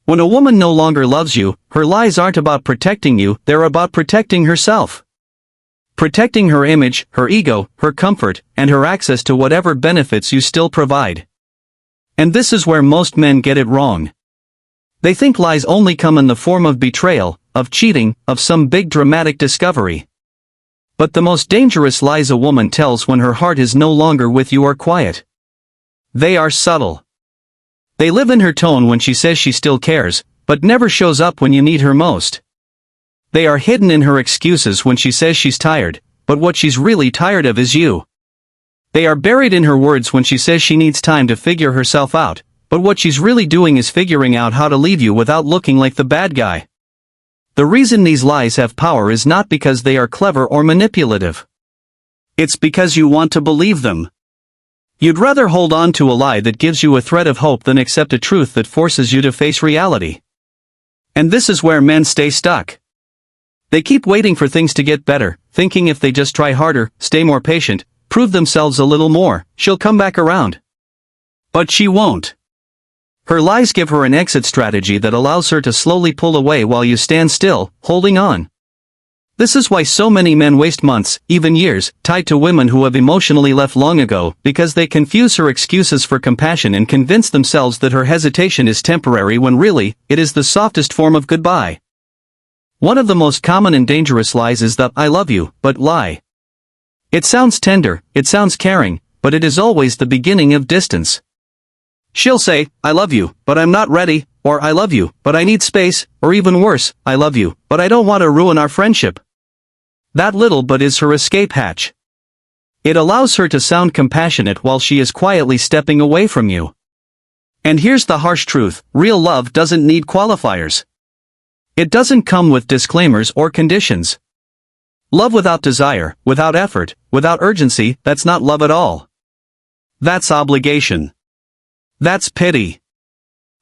When a woman no longer loves you, her lies aren't about protecting you, they're about protecting herself. Protecting her image, her ego, her comfort, and her access to whatever benefits you still provide. And this is where most men get it wrong. They think lies only come in the form of betrayal, of cheating, of some big dramatic discovery. But the most dangerous lies a woman tells when her heart is no longer with you are quiet. They are subtle. They live in her tone when she says she still cares, but never shows up when you need her most. They are hidden in her excuses when she says she's tired, but what she's really tired of is you. They are buried in her words when she says she needs time to figure herself out, but what she's really doing is figuring out how to leave you without looking like the bad guy. The reason these lies have power is not because they are clever or manipulative. It's because you want to believe them. You'd rather hold on to a lie that gives you a thread of hope than accept a truth that forces you to face reality. And this is where men stay stuck. They keep waiting for things to get better, thinking if they just try harder, stay more patient, prove themselves a little more, she'll come back around. But she won't. Her lies give her an exit strategy that allows her to slowly pull away while you stand still, holding on. This is why so many men waste months, even years, tied to women who have emotionally left long ago, because they confuse her excuses for compassion and convince themselves that her hesitation is temporary when really, it is the softest form of goodbye. One of the most common and dangerous lies is the "I love you" but lie. It sounds tender, it sounds caring, but it is always the beginning of distance. She'll say, "I love you, but I'm not ready," or "I love you, but I need space," or even worse, "I love you, but I don't want to ruin our friendship." That little but is her escape hatch. It allows her to sound compassionate while she is quietly stepping away from you. And here's the harsh truth, real love doesn't need qualifiers. It doesn't come with disclaimers or conditions. Love without desire, without effort, without urgency, that's not love at all. That's obligation. That's pity.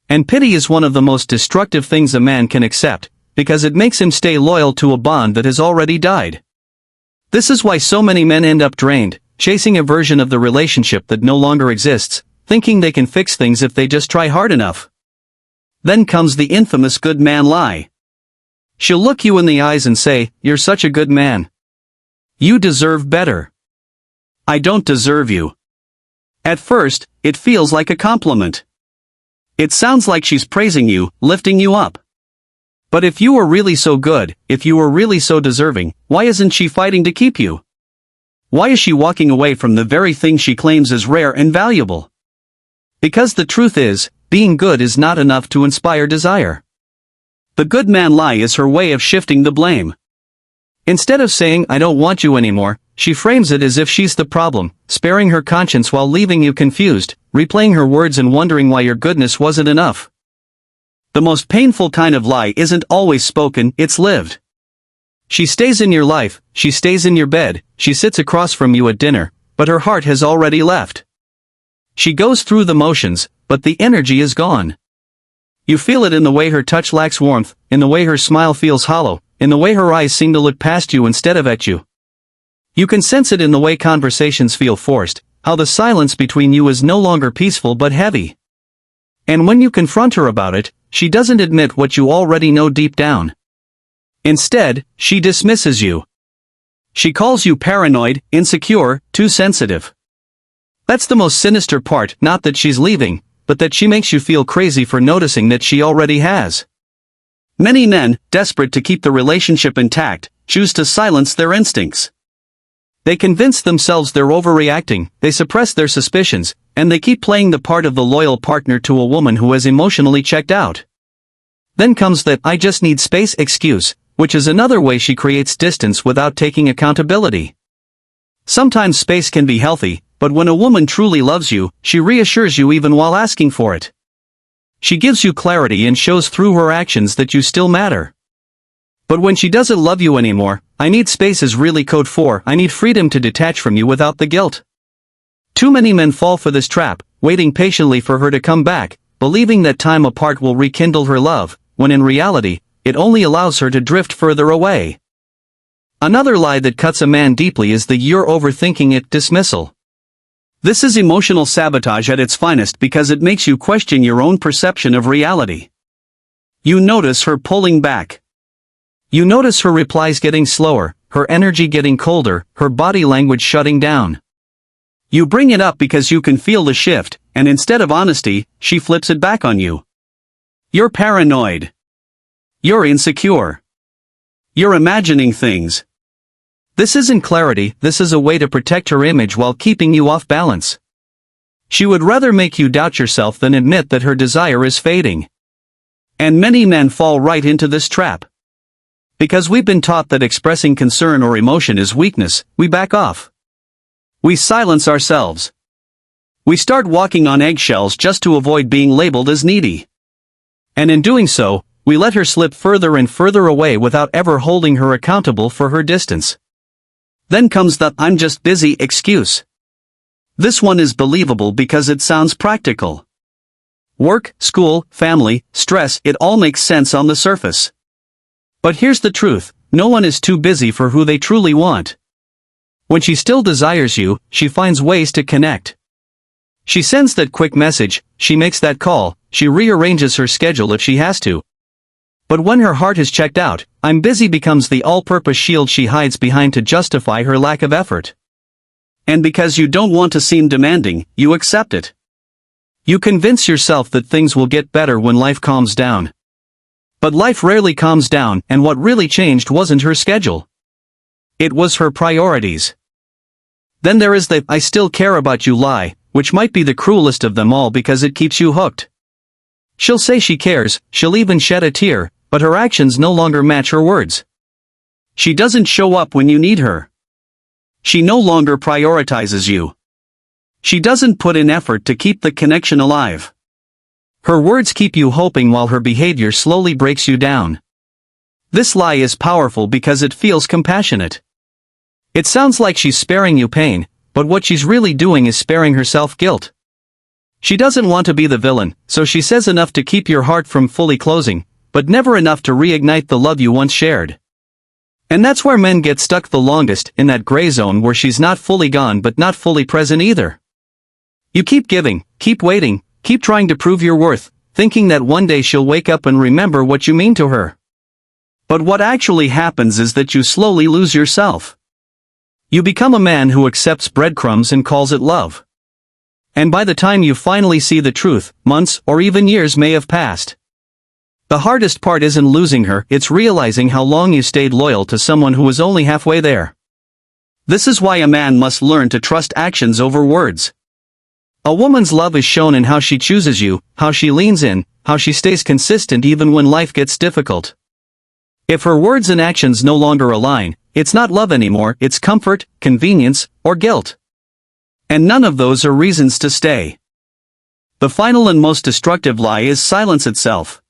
And pity is one of the most destructive things a man can accept, because it makes him stay loyal to a bond that has already died. This is why so many men end up drained, chasing a version of the relationship that no longer exists, thinking they can fix things if they just try hard enough. Then comes the infamous good man lie. She'll look you in the eyes and say, "You're such a good man. You deserve better." "I don't deserve you." At first, it feels like a compliment. It sounds like she's praising you, lifting you up. But if you were really so good, if you were really so deserving, why isn't she fighting to keep you? Why is she walking away from the very thing she claims is rare and valuable? Because the truth is, being good is not enough to inspire desire. The good man lie is her way of shifting the blame. Instead of saying, "I don't want you anymore," she frames it as if she's the problem, sparing her conscience while leaving you confused, replaying her words and wondering why your goodness wasn't enough. The most painful kind of lie isn't always spoken, it's lived. She stays in your life, she stays in your bed, she sits across from you at dinner, but her heart has already left. She goes through the motions, but the energy is gone. You feel it in the way her touch lacks warmth, in the way her smile feels hollow, in the way her eyes seem to look past you instead of at you. You can sense it in the way conversations feel forced, how the silence between you is no longer peaceful but heavy. And when you confront her about it, she doesn't admit what you already know deep down. Instead, she dismisses you. She calls you paranoid, insecure, too sensitive. That's the most sinister part, not that she's leaving, but that she makes you feel crazy for noticing that she already has. Many men, desperate to keep the relationship intact, choose to silence their instincts. They convince themselves they're overreacting, they suppress their suspicions, and they keep playing the part of the loyal partner to a woman who has emotionally checked out. Then comes the "I just need space" excuse, which is another way she creates distance without taking accountability. Sometimes space can be healthy, but when a woman truly loves you, she reassures you even while asking for it. She gives you clarity and shows through her actions that you still matter. But when she doesn't love you anymore, "I need space" is really code for "I need freedom to detach from you without the guilt." Too many men fall for this trap, waiting patiently for her to come back, believing that time apart will rekindle her love, when in reality, it only allows her to drift further away. Another lie that cuts a man deeply is the "you're overthinking it" dismissal. This is emotional sabotage at its finest because it makes you question your own perception of reality. You notice her pulling back. You notice her replies getting slower, her energy getting colder, her body language shutting down. You bring it up because you can feel the shift, and instead of honesty, she flips it back on you. You're paranoid. You're insecure. You're imagining things. This isn't clarity, this is a way to protect her image while keeping you off balance. She would rather make you doubt yourself than admit that her desire is fading. And many men fall right into this trap. Because we've been taught that expressing concern or emotion is weakness, we back off. We silence ourselves. We start walking on eggshells just to avoid being labeled as needy. And in doing so, we let her slip further and further away without ever holding her accountable for her distance. Then comes the "I'm just busy" excuse. This one is believable because it sounds practical. Work, school, family, stress, it all makes sense on the surface. But here's the truth, no one is too busy for who they truly want. When she still desires you, she finds ways to connect. She sends that quick message, she makes that call, she rearranges her schedule if she has to. But when her heart is checked out, "I'm busy" becomes the all-purpose shield she hides behind to justify her lack of effort. And because you don't want to seem demanding, you accept it. You convince yourself that things will get better when life calms down. But life rarely calms down, and what really changed wasn't her schedule. It was her priorities. Then there is the "I still care about you" lie, which might be the cruelest of them all because it keeps you hooked. She'll say she cares, she'll even shed a tear, but her actions no longer match her words. She doesn't show up when you need her. She no longer prioritizes you. She doesn't put in effort to keep the connection alive. Her words keep you hoping while her behavior slowly breaks you down. This lie is powerful because it feels compassionate. It sounds like she's sparing you pain, but what she's really doing is sparing herself guilt. She doesn't want to be the villain, so she says enough to keep your heart from fully closing, but never enough to reignite the love you once shared. And that's where men get stuck the longest, in that gray zone where she's not fully gone but not fully present either. You keep giving, keep waiting, keep trying to prove your worth, thinking that one day she'll wake up and remember what you mean to her. But what actually happens is that you slowly lose yourself. You become a man who accepts breadcrumbs and calls it love. And by the time you finally see the truth, months or even years may have passed. The hardest part isn't losing her, it's realizing how long you stayed loyal to someone who was only halfway there. This is why a man must learn to trust actions over words. A woman's love is shown in how she chooses you, how she leans in, how she stays consistent even when life gets difficult. If her words and actions no longer align, it's not love anymore, it's comfort, convenience, or guilt. And none of those are reasons to stay. The final and most destructive lie is silence itself.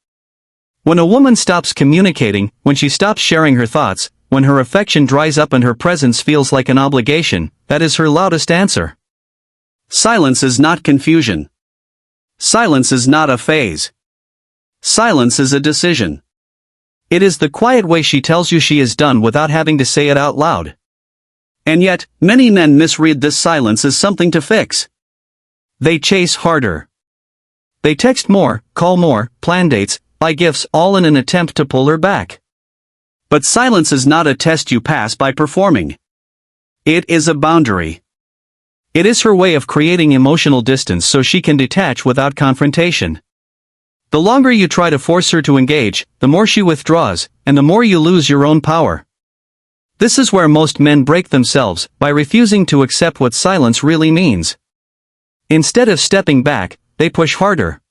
When a woman stops communicating, when she stops sharing her thoughts, when her affection dries up and her presence feels like an obligation, that is her loudest answer. Silence is not confusion. Silence is not a phase. Silence is a decision. It is the quiet way she tells you she is done without having to say it out loud. And yet, many men misread this silence as something to fix. They chase harder. They text more, call more, plan dates, buy gifts, all in an attempt to pull her back. But silence is not a test you pass by performing. It is a boundary. It is her way of creating emotional distance so she can detach without confrontation. The longer you try to force her to engage, the more she withdraws, and the more you lose your own power. This is where most men break themselves, by refusing to accept what silence really means. Instead of stepping back, they push harder.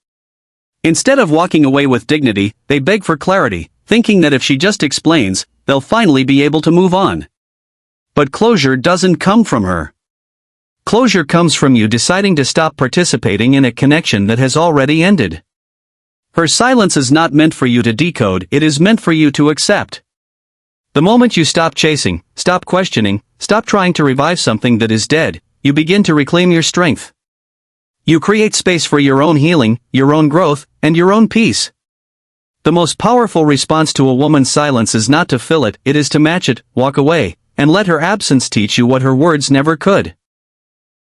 Instead of walking away with dignity, they beg for clarity, thinking that if she just explains, they'll finally be able to move on. But closure doesn't come from her. Closure comes from you deciding to stop participating in a connection that has already ended. Her silence is not meant for you to decode, it is meant for you to accept. The moment you stop chasing, stop questioning, stop trying to revive something that is dead, you begin to reclaim your strength. You create space for your own healing, your own growth, and your own peace. The most powerful response to a woman's silence is not to fill it, it is to match it, walk away, and let her absence teach you what her words never could.